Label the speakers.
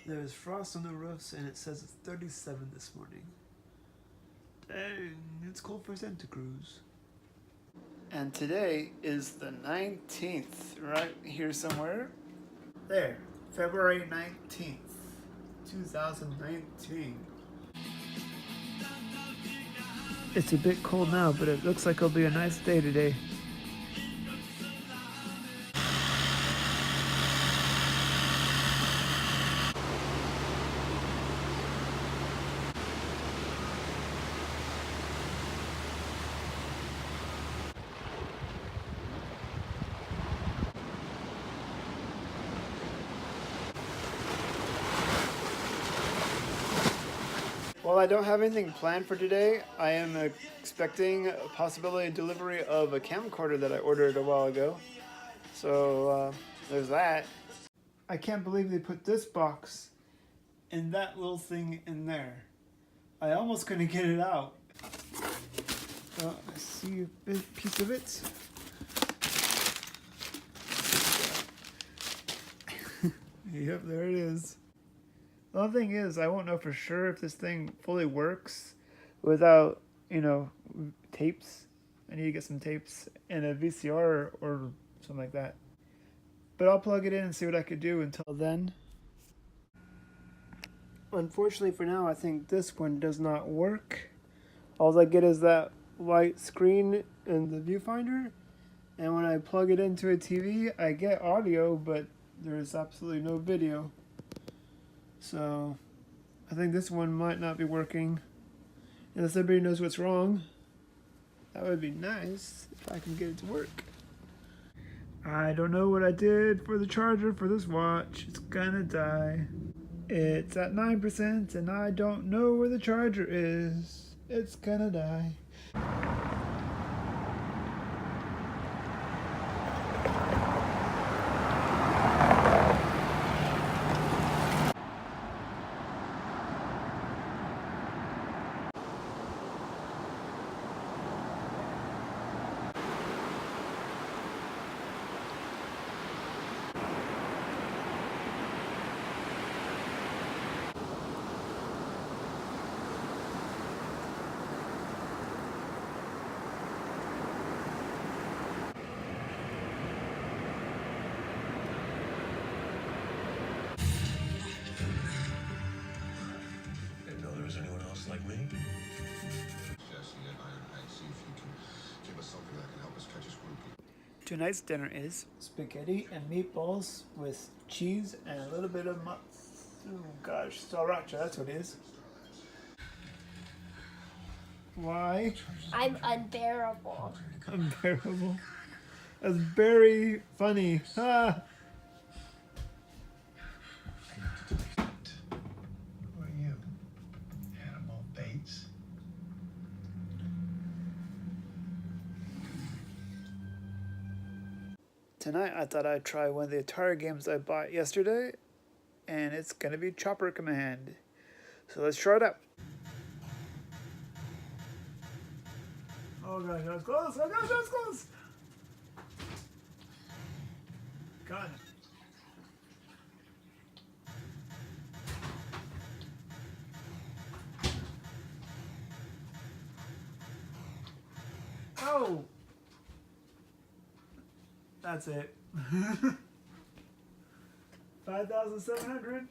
Speaker 1: There's frost on the roofs and it says it's 37 this morning. Dang, it's cold for Santa Cruz. And today is the 19th, right here somewhere. There, February 19th, 2019. It's a bit cold now, but it looks like it'll be a nice day today. While I don't have anything planned for today, I am expecting a possibility of delivery of a camcorder that I ordered a while ago. So there's that. I can't believe they put this box and that little thing in there. I almost couldn't get it out. I see a big piece of it. Yep, there it is. The only thing is, I won't know for sure if this thing fully works without, tapes. I need to get some tapes and a VCR or something like that. But I'll plug it in and see what I could do until then. Unfortunately for now, I think this one does not work. All I get is that white screen in the viewfinder. And when I plug it into a TV, I get audio, but there's absolutely no video. So I think this one might not be working. Unless everybody knows what's wrong. That would be nice if I can get it to work. I don't know what I did for the charger for this watch. It's gonna die. It's at 9% and I don't know where the charger is. It's gonna die.
Speaker 2: Like me?
Speaker 1: Tonight's dinner is spaghetti and meatballs with cheese and a little bit of sriracha, that's what it is. Why?
Speaker 3: I'm unbearable.
Speaker 1: Unbearable? That's very funny. Ah. Tonight I thought I'd try one of the Atari games I bought yesterday, and it's gonna be Chopper Command. So let's try it out. Oh gosh, that was close! Oh gosh, that was close! Got it. Oh! That's it. 5,700.